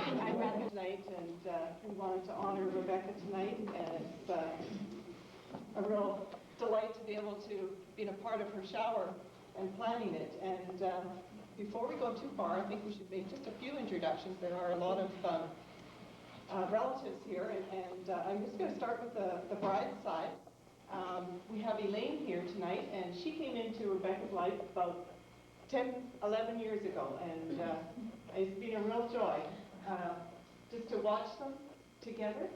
I'm Rebecca tonight, and we wanted to honor Rebecca tonight, and it's a real delight to be able to be a part of her shower and planning it. And before we go too far, I think we should make just a few introductions. There are a lot of relatives here, and I'm just going to start with the bride's side. We have Elaine here tonight, and she came into Rebecca's life about 10, 11 years ago, and it's been a real joy just to watch them together.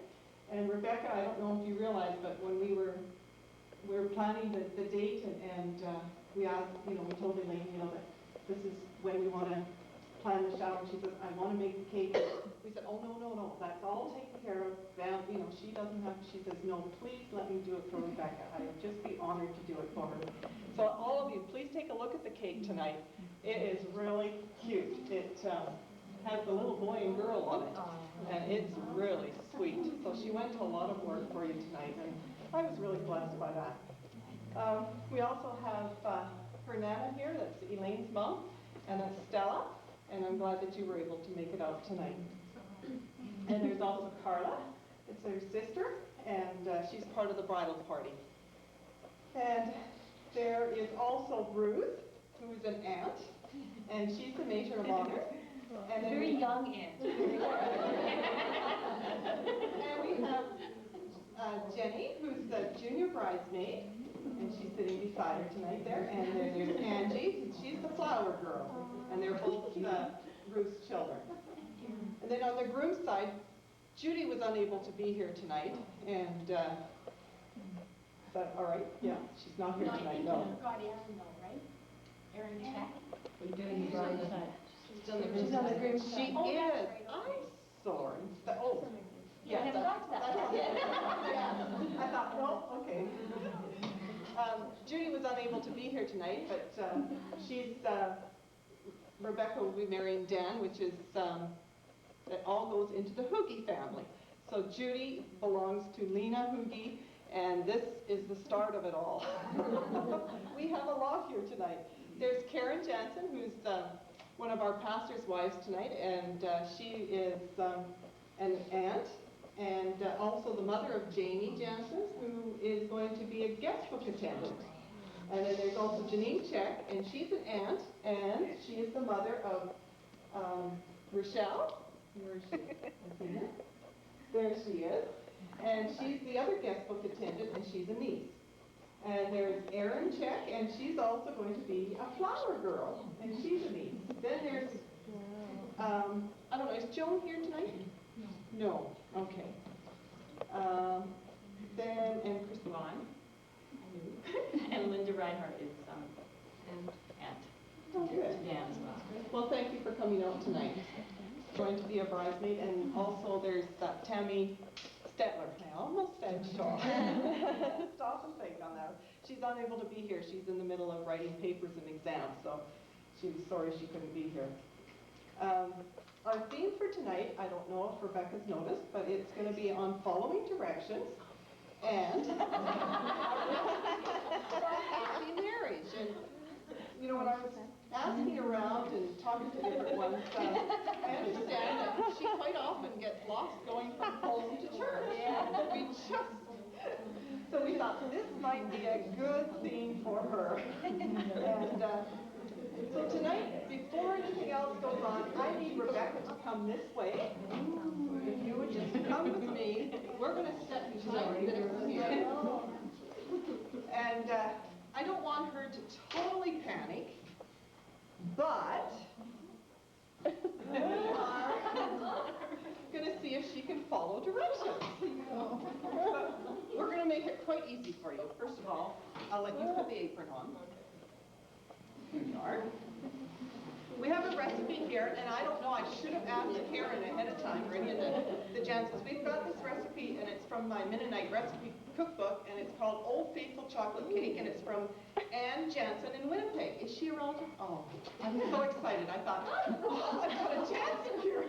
And Rebecca, I don't know if you realize, but when we were planning the date, and we asked, we told Elaine, that this is when we want to plan the shower. She says, I want to make the cake. We said, oh, no, that's all taken care of. She doesn't have, she says, no, please let me do it for Rebecca. I would just be honored to do it for her. So all of you, please take a look at the cake tonight. It is really cute. It has the little boy and girl on it, and it's really sweet. So she went to a lot of work for you tonight, and I was really blessed by that. We also have her Nana here, that's Elaine's mom, and that's Stella, and I'm glad that you were able to make it out tonight. And there's also Carla, it's her sister, and she's part of the bridal party. And there is also Ruth, who is an aunt, and she's the matron of honor. And then Very young aunt. And we have Jenny, who's the junior bridesmaid, and she's sitting beside her tonight there. And then there's Angie, she's the flower girl, and they're both Ruth's children. And then on the groom's side, Judy was unable to be here tonight, and is that all right? Yeah, she's not here tonight, no. Got Erin though, right? Erin Check. We're doing the bride's side. She's on the groom's side. She is. I'm sorry. Oh, yeah. I never got to that. Yeah. I thought, no, okay. Judy was unable to be here tonight, but Rebecca will be marrying Dan, which is, that all goes into the Hoogie family. So Judy belongs to Lena Hoogie, and this is the start of it all. We have a lot here tonight. There's Karen Jansen, who's one of our pastor's wives tonight, and she is an aunt, and also the mother of Jamie Jansen, who is going to be a guest book attendant. And then there's also Janine Check, and she's an aunt, and she is the mother of Rochelle. Where is she? There she is. And she's the other guest book attendant, and she's a niece. And there's Erin Check, and she's also going to be a flower girl, and she's a niece. Then there's, I don't know, is Joan here tonight? No. Okay. And Chris Vaughn. And Linda Reinhardt is aunt. Oh, good. Dan as well. Well, thank you for coming out tonight. Going to be a bridesmaid, and also there's Tammy Stetler. I almost said Shaw. Stop and think on that. She's unable to be here. She's in the middle of writing papers and exams, so she was sorry she couldn't be here. Our theme for tonight, I don't know if Rebecca's noticed, but it's going to be on following directions and happy marriage. And when I was asking around and talking to different ones, I understand that she quite often gets lost going from home to church. Yeah. So we thought this might be a good theme for her. And so tonight, before anything else goes on, I need Rebecca to come this way. If you would just come with me, we're going to set tonight here. And I don't want her to totally panic, but we are going to see if she can follow directions. We're going to make it quite easy for you. First of all, I'll let you put the apron on. Here you are. We have a recipe here, and I don't know, I should have asked Karen ahead of time, or any of the Jansens. We've got this recipe, and it's from my Mennonite recipe cookbook, and it's called Old Faithful Chocolate Cake, and it's from Ann Jansen in Winnipeg. Is she around? Oh, I'm so excited. I thought, oh, I've got a Jansen here.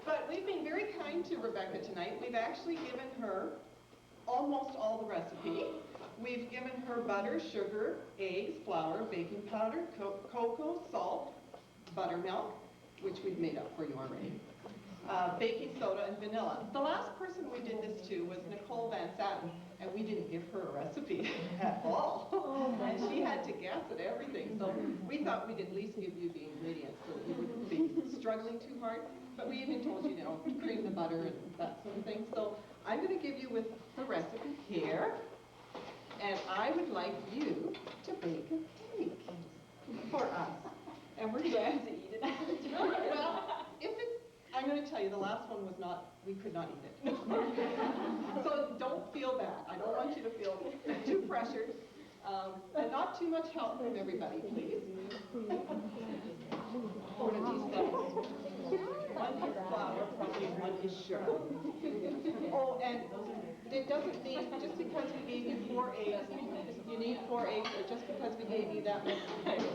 But we've been very kind to Rebecca tonight. We've actually given her almost all the recipe. We've given her butter, sugar, eggs, flour, baking powder, cocoa, salt, buttermilk, which we've made up for you already. Baking soda and vanilla. The last person we did this to was Nicole Van Satten, and we didn't give her a recipe at all. And she had to guess at everything. So we thought we'd at least give you the ingredients so that you wouldn't be struggling too hard. But we even told you, cream the butter and that sort of thing. So I'm going to give you with the recipe here. And I would like you to bake a cake for us. And we're going to eat it. Well, I'm going to tell you, the last one was not, we could not eat it. So don't feel bad. I don't want you to feel too pressured. And not too much help from everybody, please. What are these things? One is flour, probably one is sugar. Oh, and it doesn't mean, just because we gave you 4 eggs, you need 4 eggs, or just because we gave you that much.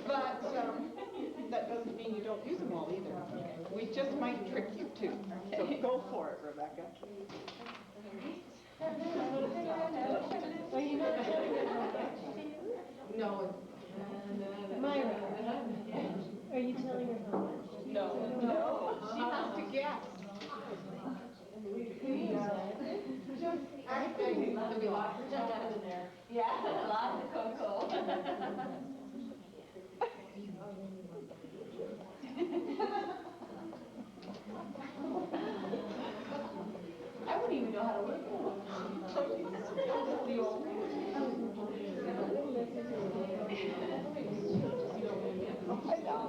But that doesn't mean you don't use them all either. We just might trick you too. So go for it, Rebecca. No. Myra, are you telling her how much? No. She has to guess. There'll be lots of chocolate in there. Yeah, lots of cocoa. I wouldn't even know how to look at one. I know.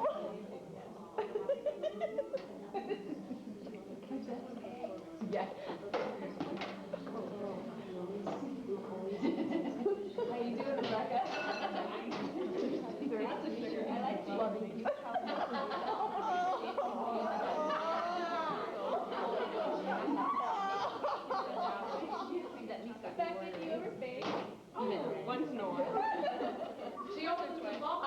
Yeah. How you doing, Rebecca? There's lots of sugar. I like loving you. Back when you were big. Once in a while. She opens my mouth.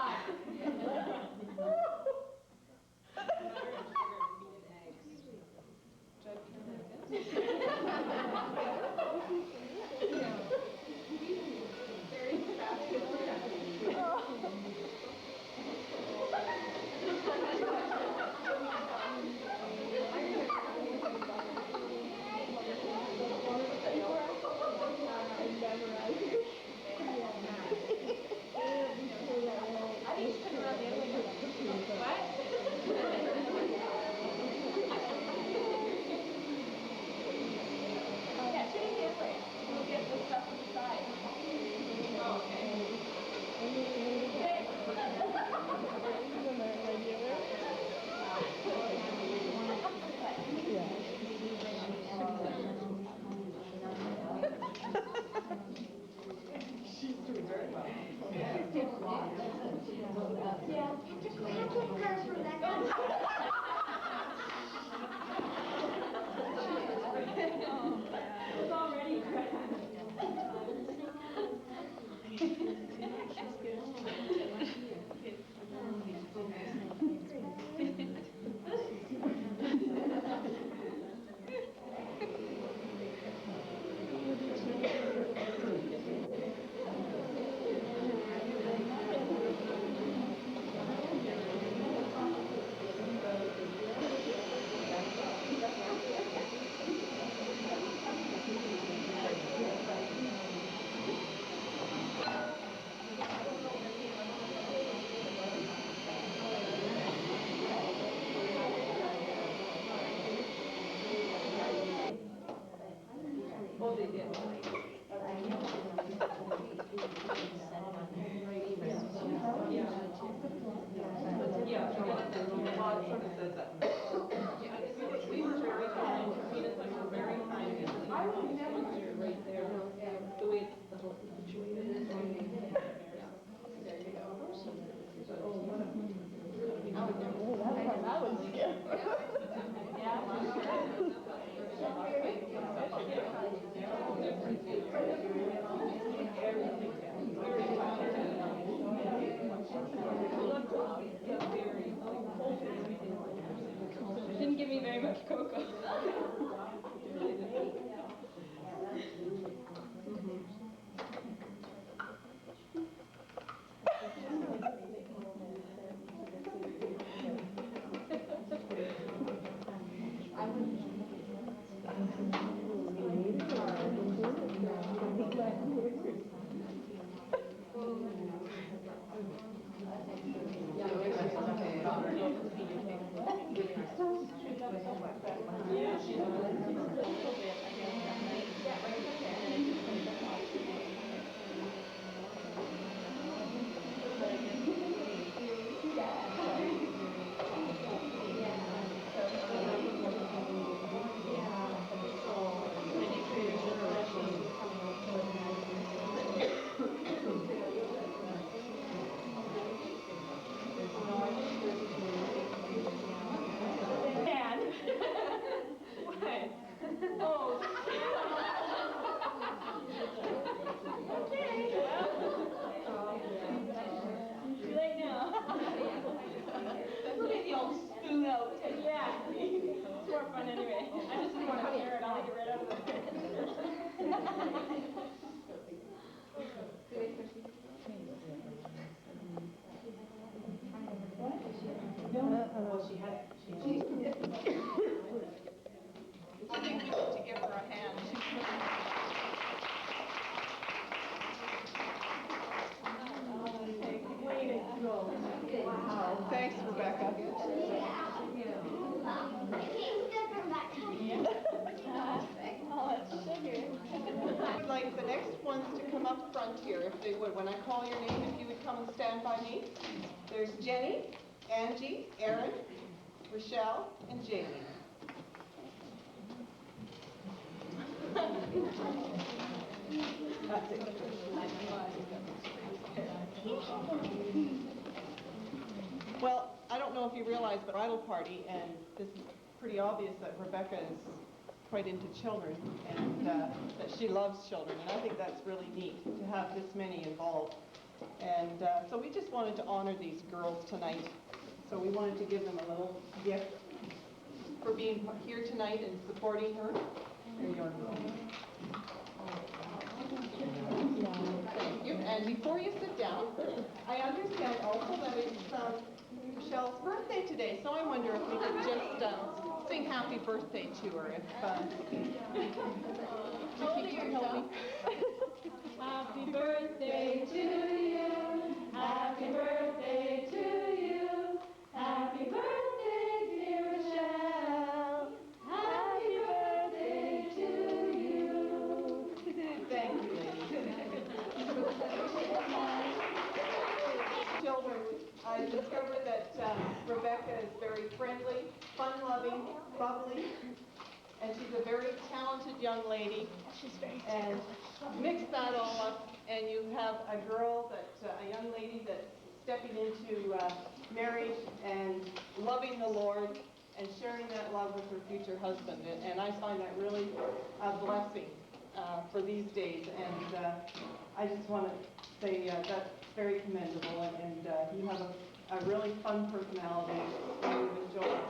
she had. I think we need to give her a hand. Way to go. Wow, thanks, Rebecca. I would like the next ones to come up front here, if they would. When I call your name, if you would come and stand by me. There's Jenny, Angie, Erin, Rochelle, and Jamie. That's it. Well, I don't know if you realize, but bridal party, and this is pretty obvious that Rebecca is quite into children, and that she loves children, and I think that's really neat to have this many involved. And so we just wanted to honor these girls tonight. So we wanted to give them a little gift for being here tonight and supporting her. There you are. Thank you. And before you sit down, I understand also that it's Michelle's birthday today, so I wonder if we could just sing happy birthday to her. If you can help me. Happy birthday to you. Happy birthday to you. Happy birthday, dear Michelle. Happy birthday to you. Thank you, ladies. Children, I discovered that Rebecca is very friendly, fun-loving, bubbly, and she's a very talented young lady. She's very And mix that all up, and you have a girl a young lady that's stepping into marriage and loving the Lord and sharing that love with her future husband. And I find that really a blessing for these days. And I just want to say that's very commendable, and you have a really fun personality, and we've enjoyed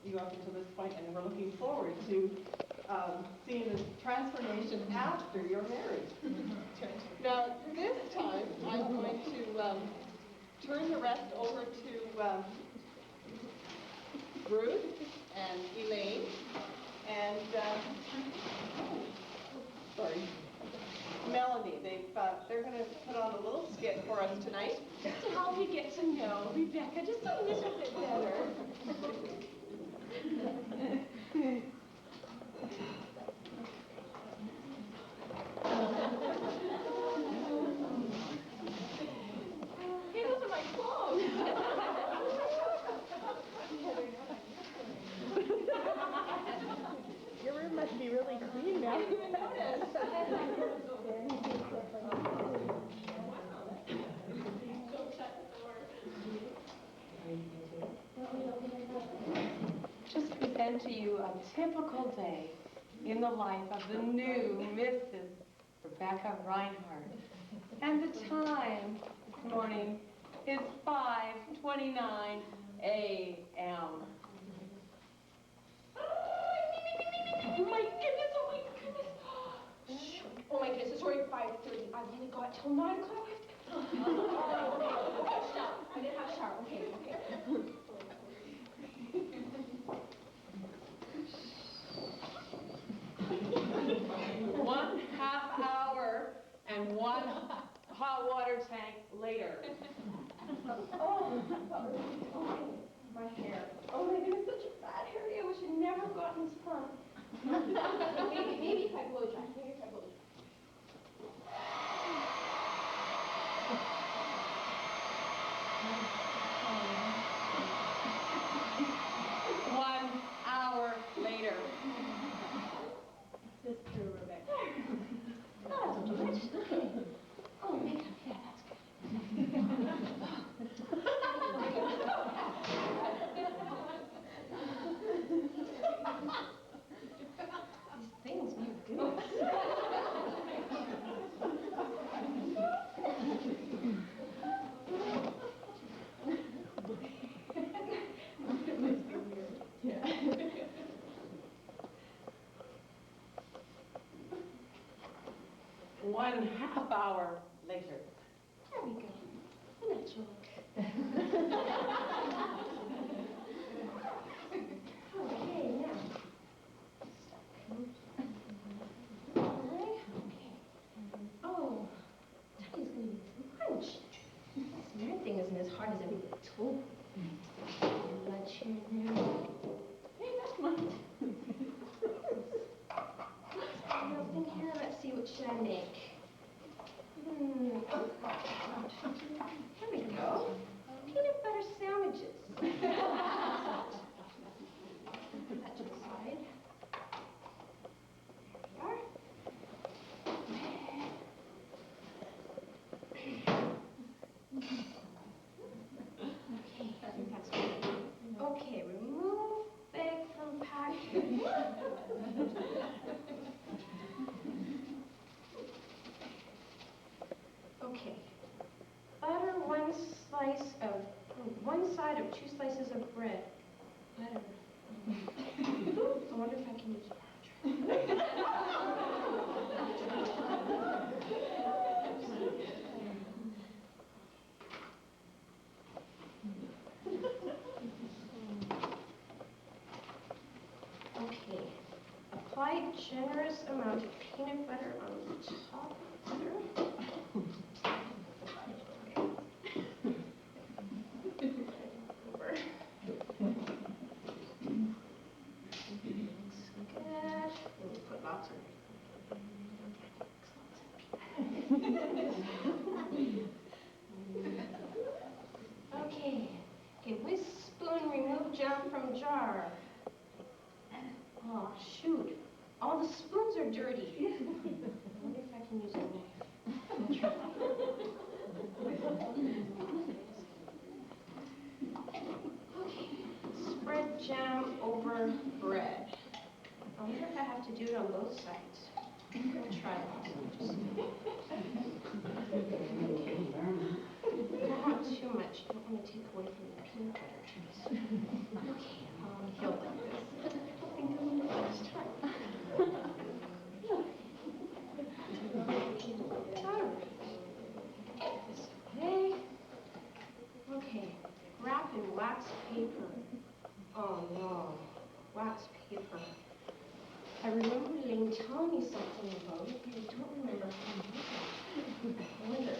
you up until this point, and we're looking forward to seeing the transformation after your marriage. Now, this time, I'm going to turn the rest over to Ruth and Elaine, and sorry, Melanie. They're going to put on a little skit for us tonight. Just to help me get to know Rebecca just a little bit better. Hey, those are my clothes. Your room must be really clean now. I didn't even notice. Just present to you a typical day in the life of the new Mrs. Rebecca Reinhardt. And the time this morning is 5:29 a.m. Oh my goodness, oh my goodness. Shh. Oh my goodness, it's already 5:30. I've only got till 9 o'clock. I didn't have a shower. Okay. 1/2 hour and 1 hot water tank later. Oh, my hair. Oh my goodness, such a bad hair day. I wish I'd never gotten this perm. maybe if I blow dry. One hour later. This is true, Rebecca. Oh, makeup. Yeah, These things need goodness. One half hour later. There we go. A natural look. make? Here we go. Peanut butter sandwiches. Put that to the side. There we are. Okay, I think that's good. Okay, remove bag from package. Okay. Butter one side of 2 slices of bread. Butter. I wonder if I can use Okay. Apply a generous amount of peanut butter on the top of butter. Over. Looks good. We'll put lots of Okay. Okay, whisk spoon, remove jam from jar. Oh, shoot. All the spoons are dirty. I wonder if I can use a knife. Okay. Spread jam over bread. I wonder if I have to do it on both sides. I'm going to try it. Just... Don't want too much. Don't want to take away from the peanut butter. Okay, he'll like this. I think I'm going to last time. This way. Okay, wrap in wax paper. Oh no, wax paper. I remember Elaine telling me something about it, but I don't remember how to do it. I wonder.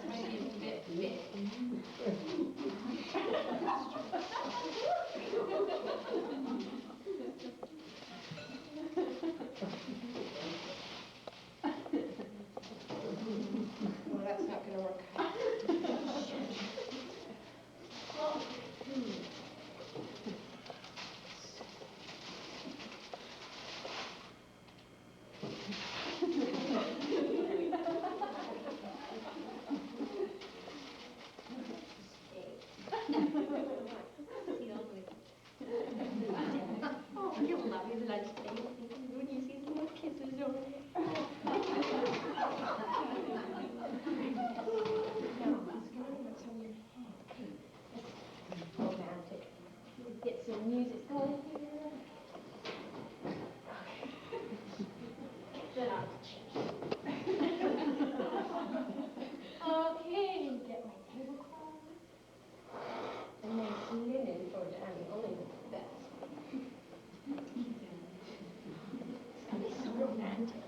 Might be a bit big. Well, that's not going to work. Oh, you love your lunch thing. When you see some more kisses over there. Romantic. Get some music going here. Then I'll change. Okay, get my tablecloth. And then some linen for Danny, only the best. It's gonna be so romantic.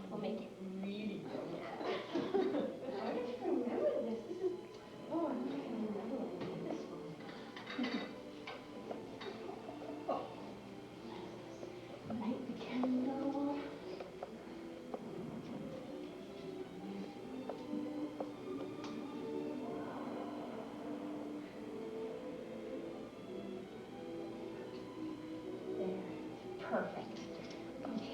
We'll make it really romantic. I wonder if I remember this. I wonder if I remember when I did this one. Light the candle. There, perfect. Okay.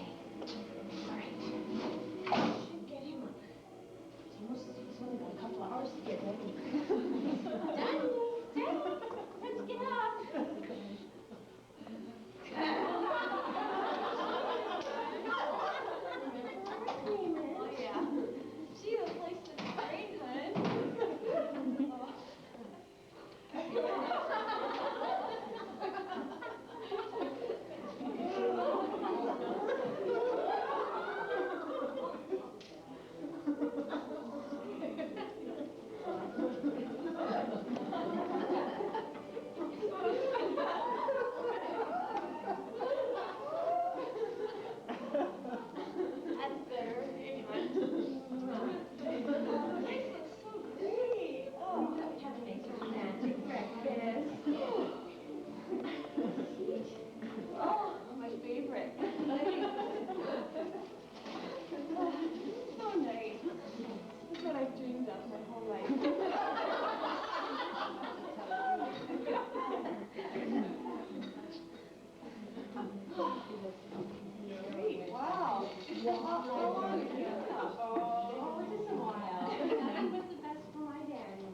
Oh, it is a while. Nothing but the best for my Danny.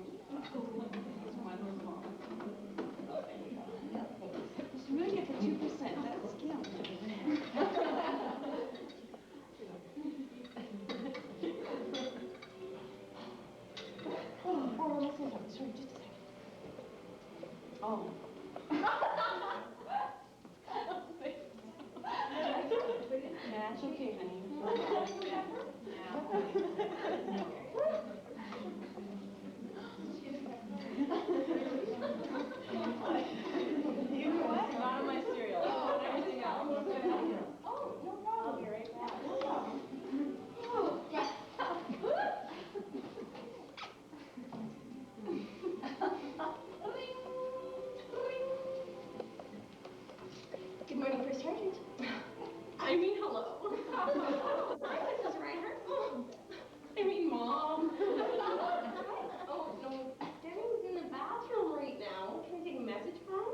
You really get the 2%, that's scam. Oh, let's see something. Sorry, just a second. Oh. Yeah, it's okay, honey. You know what? Not on my cereal. Oh, everything else. Oh, no problem. I'll be right back. No problem. Oh, yeah. Good morning, First Sergeant. I mean, hello. Hi, Mrs. Reinhardt. I mean, Mom. Oh, no, Danny's in the bathroom right now. Can I take a message for him?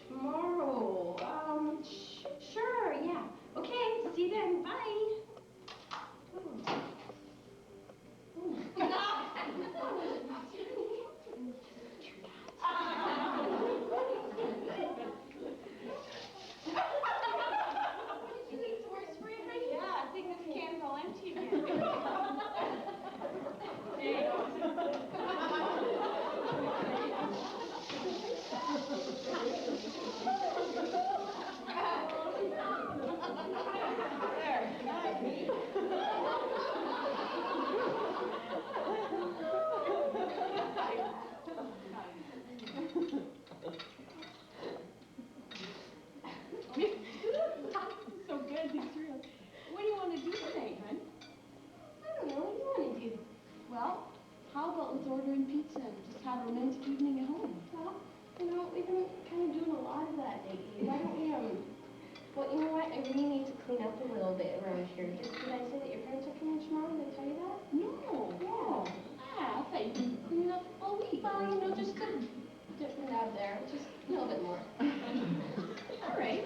Tomorrow. Sure, yeah. Okay, see you then. Bye. Yeah, I think this can's all empty again. So good, these cereals. What do you want to do tonight, hon? I don't know. What do you want to do? Well, how about let's order in pizza and just have a romantic evening at home? Well, we've been kind of doing a lot of that lately. Why don't we, well, you know what? I really need to clean up a little bit around here. Did I say that your parents are coming tomorrow? Did I tell you that? No. Yeah. Ah, I thought you'd been cleaning up all week. Well, just a different out there. Just a little bit more. All right.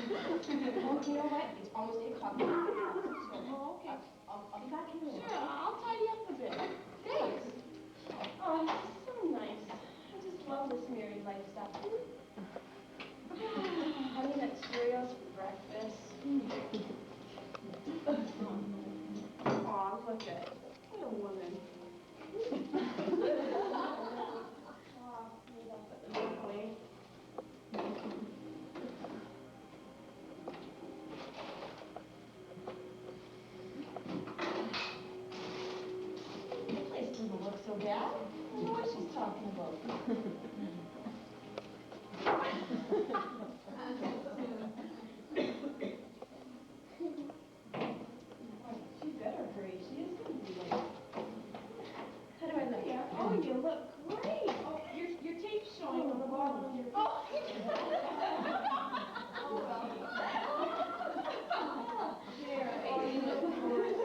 Well, you know what? It's almost 8 o'clock. Oh, okay. I'll be back in a minute. Sure, I'll tidy up a bit. Thanks. Oh, this is so nice. I just love this married life stuff. Honey nut cereals for breakfast. Aw, look at it. What a woman. Aw, made up at the midway. This place doesn't look so bad. I don't know what she's talking about. She better hurry. She is going to be late. How do I look? Yeah. Oh, you look great. Oh, your tape's showing on the bottom of your face. Oh, oh well. There. Oh, you look good.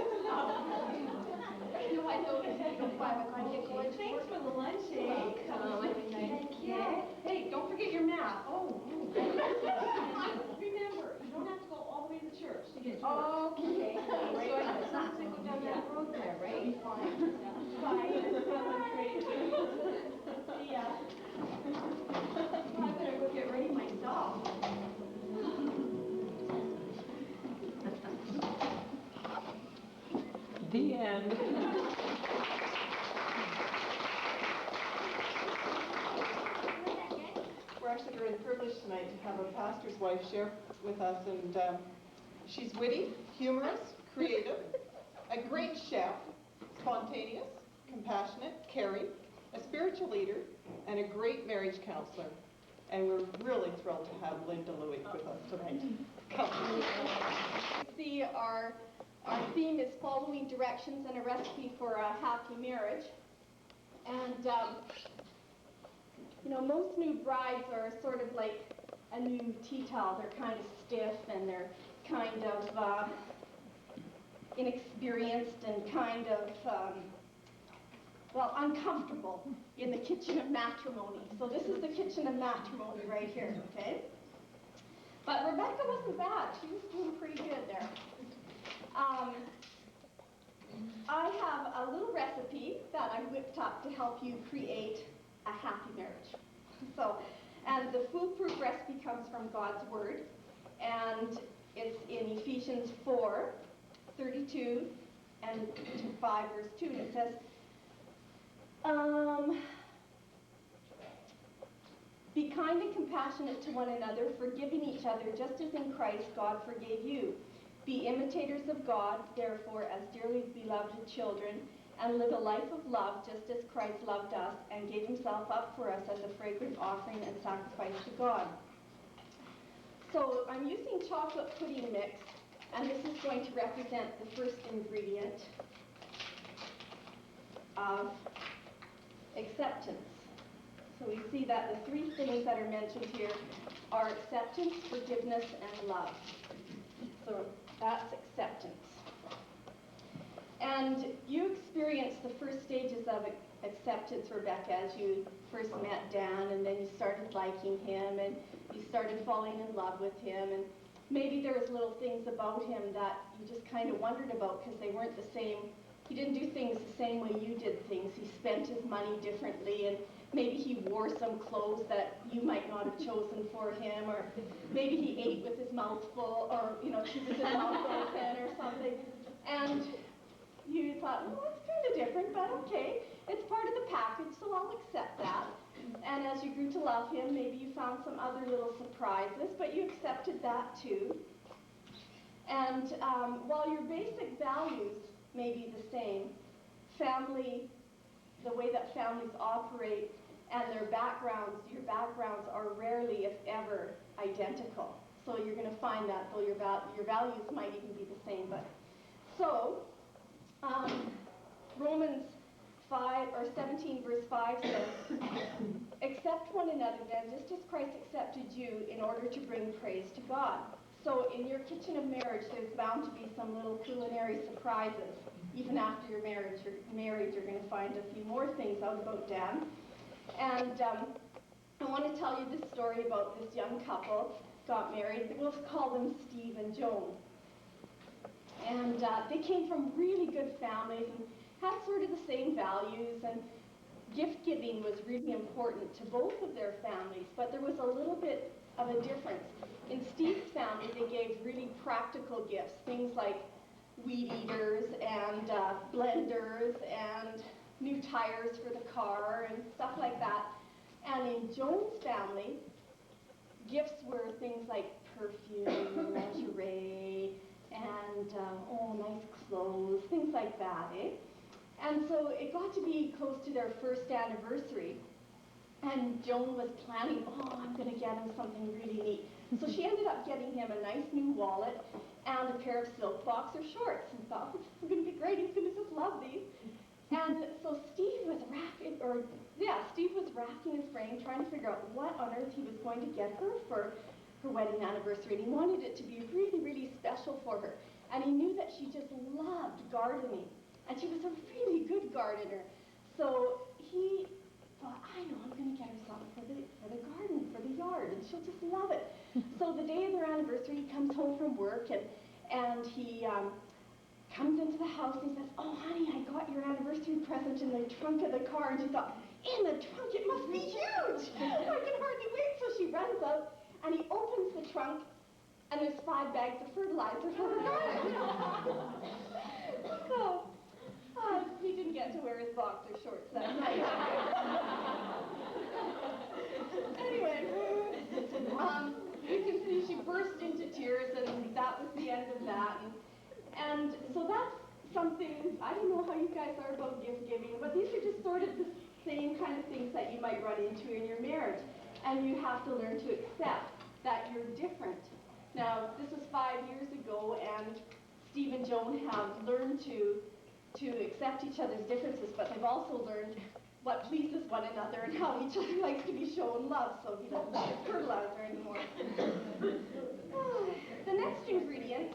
You know, I noticed at 5 o'clock you came. Thanks for the lunch, eh? Thank you. Hey, don't forget your math. Oh. Remember, you don't have to go all the way to the church to get yours. Okay. Right. So I just have to go down that road there, right? Fine. Bye. See ya. Well, I better go get ready myself. The end. We're actually very privileged tonight to have a pastor's wife share with us, and she's witty, humorous, creative, a great chef, spontaneous, compassionate, caring, a spiritual leader, and a great marriage counselor. And we're really thrilled to have Linda Louie with us tonight. Come. See, our theme is following directions and a recipe for a happy marriage. And, you know, most new brides are sort of like a new tea towel. They're kind of stiff and they're kind of inexperienced and kind of, well, uncomfortable in the kitchen of matrimony. So this is the kitchen of matrimony right here, okay? But Rebecca wasn't bad. She was doing pretty good there. recipe that I whipped up to help you create a happy marriage. So, and the foolproof recipe comes from God's Word, and it's in Ephesians 4:32 and to 5 verse 2, and it says, be kind and compassionate to one another, forgiving each other, just as in Christ God forgave you. Be imitators of God, therefore, as dearly beloved children, and live a life of love, just as Christ loved us and gave himself up for us as a fragrant offering and sacrifice to God. So I'm using chocolate pudding mix, and this is going to represent the first ingredient of acceptance. So we see that the three things that are mentioned here are acceptance, forgiveness, and love. So that's acceptance. And you experienced the first stages of acceptance, Rebecca, as you first met Dan, and then you started liking him, and you started falling in love with him, and maybe there was little things about him that you just kind of wondered about because they weren't the same. He didn't do things the same way you did things. He spent his money differently, and maybe he wore some clothes that you might not have chosen for him, or maybe he ate with his mouth full, or, keep his mouth open or something. And you thought, well, it's kind of different, but okay. It's part of the package, so I'll accept that. And as you grew to love him, maybe you found some other little surprises, but you accepted that too. And while your basic values may be the same, the way that families operate and your backgrounds are rarely, if ever, identical. So you're going to find that, though your values might even be the same. So Romans 17 verse 5 says, accept one another then, just as Christ accepted you, in order to bring praise to God. So in your kitchen of marriage, there's bound to be some little culinary surprises. Even after you're married, you're going to find a few more things out about Dan. And I want to tell you this story about this young couple got married. We'll call them Steve and Joan. And they came from really good families and had sort of the same values, and gift giving was really important to both of their families, but there was a little bit of a difference. In Steve's family, they gave really practical gifts, things like weed eaters and blenders and new tires for the car and stuff like that. And in Joan's family, gifts were things like perfume, lingerie, and nice clothes, things like that, eh? And so it got to be close to their first anniversary, and Joan was planning, I'm going to get him something really neat. So she ended up getting him a nice new wallet and a pair of silk boxer shorts, and thought, this is going to be great, he's going to just love these. And so Steve was racking his brain, trying to figure out what on earth he was going to get her for her wedding anniversary, and he wanted it to be really, really special for her. And he knew that she just loved gardening, and she was a really good gardener. So he thought, I know, I'm going to get her something for the garden, for the yard, and she'll just love it. So the day of their anniversary, he comes home from work, and he comes into the house, and he says, oh, honey, I got your anniversary present in the trunk of the car. And she thought, in the trunk? It must be huge. I can hardly wait. So she runs out, and he opens the trunk, and there's 5 bags of fertilizer for her garden. So he didn't get to wear his boxer shorts that night. Anyway, you can see she burst into tears, and that was the end of that. And so that's something, I don't know how you guys are about gift giving, but these are just sort of the same kind of things that you might run into in your marriage. And you have to learn to accept that you're different. Now, this was 5 years ago, and Steve and Joan have learned to accept each other's differences, but they've also learned what pleases one another and how each other likes to be shown love, so he doesn't need fertilizer anymore. The next ingredient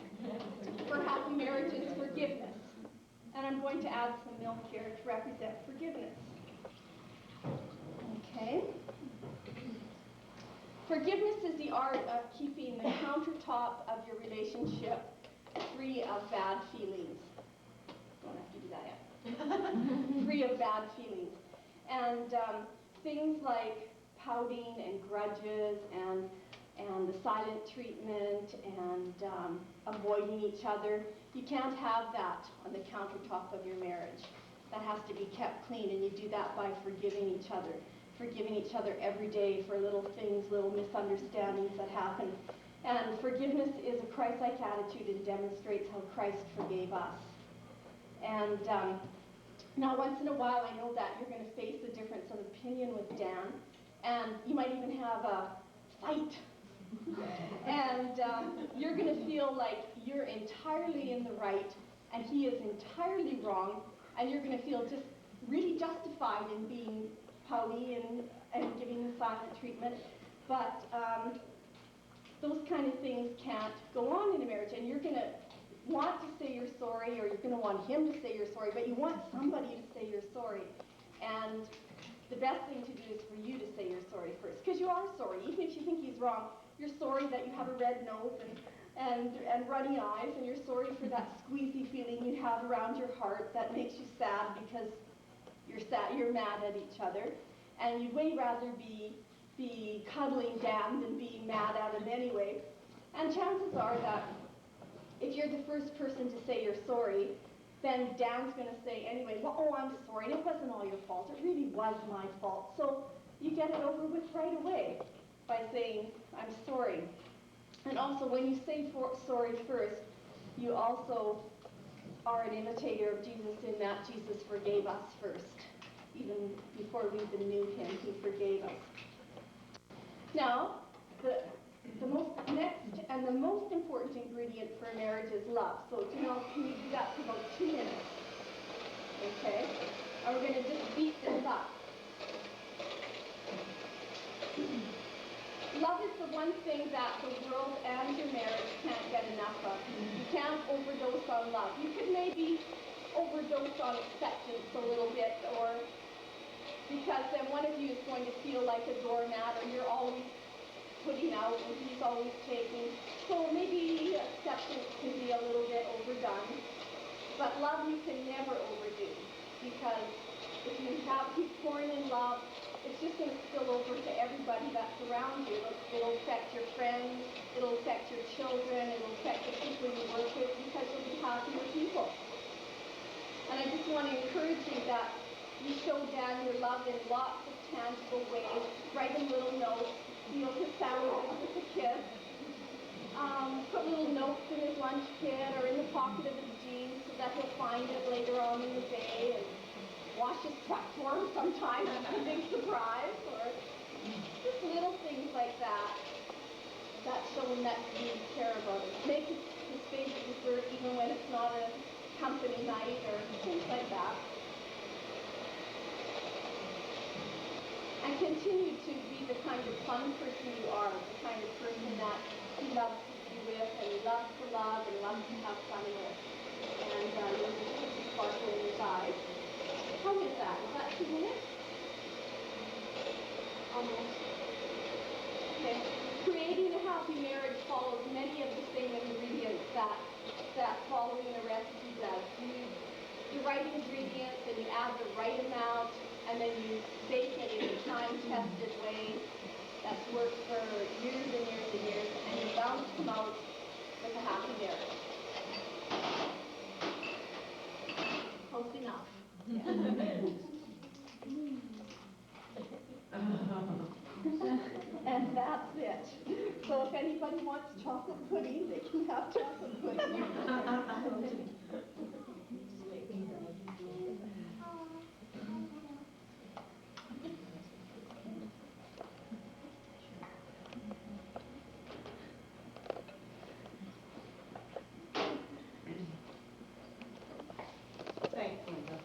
for happy marriage is forgiveness. And I'm going to add some milk here to represent forgiveness. Okay? Forgiveness is the art of keeping the countertop of your relationship free of bad feelings. Don't have to do that yet. free of bad feelings. And things like pouting and grudges and the silent treatment and avoiding each other, you can't have that on the countertop of your marriage. That has to be kept clean, and you do that by forgiving each other every day for little things, little misunderstandings that happen. And forgiveness is a Christ-like attitude and demonstrates how Christ forgave us. And now once in a while, I know that you're going to face a difference of opinion with Dan, and you might even have a fight. And you're going to feel like you're entirely in the right, and he is entirely wrong, and you're going to feel just really justified in being pouty and giving the silent treatment. But those kind of things can't go on in a marriage, and you're going to want to say you're sorry, or you're going to want him to say you're sorry, but you want somebody to say you're sorry. And the best thing to do is for you to say you're sorry first, because you are sorry. Even if you think he's wrong, you're sorry that you have a red nose and runny eyes, and you're sorry for that squeezy feeling you have around your heart that makes you sad because you're mad at each other. And you'd way rather be cuddling Dan than being mad at him anyway. And chances are that if you're the first person to say you're sorry, then Dan's going to say anyway, well, oh, I'm sorry, and it wasn't all your fault. It really was my fault. So you get it over with right away by saying, I'm sorry. And also, when you say sorry first, you also are an imitator of Jesus in that Jesus forgave us first. Even before we even knew him, he forgave us. Now, the most important ingredient for a marriage is love. So, can you do that for about 2 minutes? Okay? And we're going to just beat this up. Love is the one thing that the world and your marriage can't get enough of. You can't overdose on love. You could maybe overdose on acceptance a little bit, or because then one of you is going to feel like a doormat, or you're always putting out and he's always taking. So maybe acceptance can be a little bit overdone. But love you can never overdo, because if you keep pouring in love, it's just going to spill over to everybody that's around you. It'll affect your friends, it'll affect your children, it'll affect the people you work with, because you'll be happier people. And I just want to encourage you that you show Dan your love in lots of tangible ways. Write him little notes, seal his sandwiches with a kiss, put little notes in his lunch kit or in the pocket of his jeans so that he'll find it later on in the day, and wash his truck for him sometime as a big surprise, or just little things like that that show him that you care about him. Make his favorite dessert even when it's not a company night, or things like that. And continue to be the kind of fun person you are, the kind of person that he loves to be with, and he loves to love, and loves to have fun with. And you'll just keep the sparkle in his eyes. How is that? Is that 2 minutes? Almost. Okay. Creating a happy marriage follows many of the same ingredients that following the recipe does. You the right ingredients, and you add the right amount, and then you bake it in a time-tested way that's worked for years and years and years, and you're bound to come out with a happy marriage. Close enough. And that's it. So if anybody wants chocolate pudding, they can have chocolate pudding. Thanks, Linda.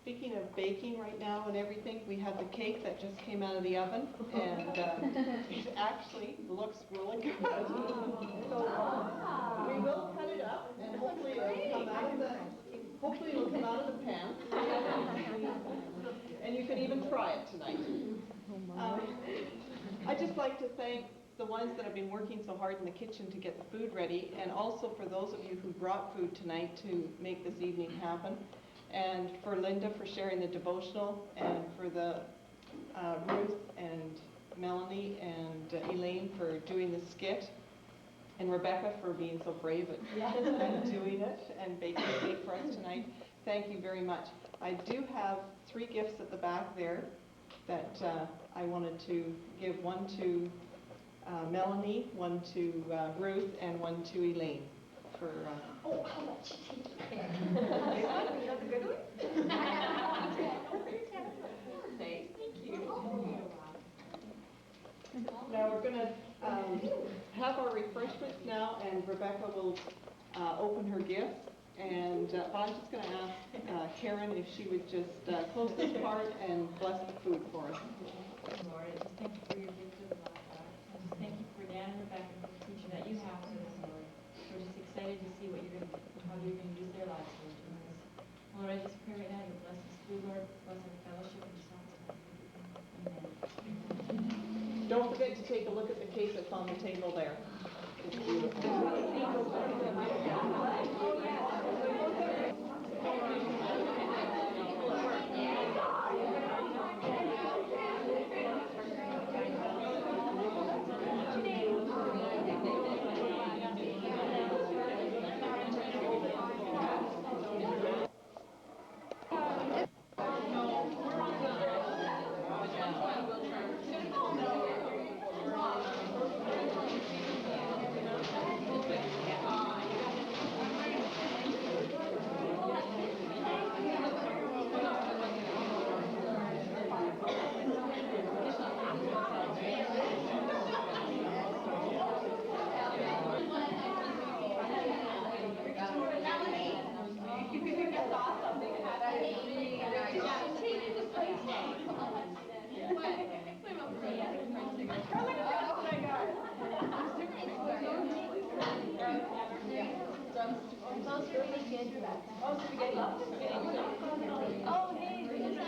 Speaking of baking right now and everything, we have the cake that just came out of the oven, and it actually looks really good. So we will cut it up, and hopefully it'll come out of the pan. And you can even try it tonight. I'd just like to thank the ones that have been working so hard in the kitchen to get the food ready, and also for those of you who brought food tonight to make this evening happen, and for Linda for sharing the devotional, and for the Ruth and Melanie and Elaine for doing the skit, and Rebecca for being so brave at doing it and baking the cake for us tonight. Thank you very much. I do have 3 gifts at the back there that I wanted to give, one to Melanie, one to Ruth, and one to Elaine. For Oh, how about cheesecake? that's a good one. Thank you. Now we're going to have our refreshments now, and Rebecca will open her gifts. And I'm just going to ask Karen if she would just close this part and bless the food for us. Lord, I just thank you for your gift of life, God. I just thank you for Dan and Rebecca for the future that you have for us, Lord. We're just excited to see how you're going to use their lives, Lord Jesus. Lord, I just pray right now you bless this food, Lord, bless our fellowship and just all tonight. Amen. Don't forget to take a look at the cake that's on the table there. It's beautiful. Oh, hey, this is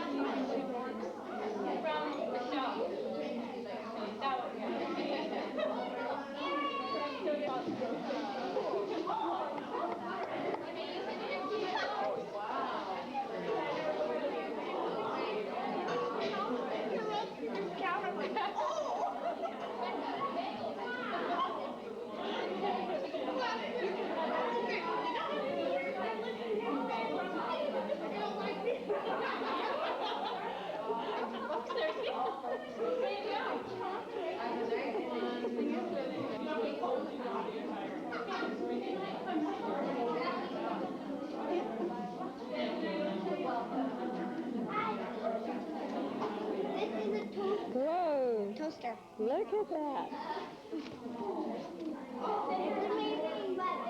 Whoa, toaster. look at that. It's amazing, but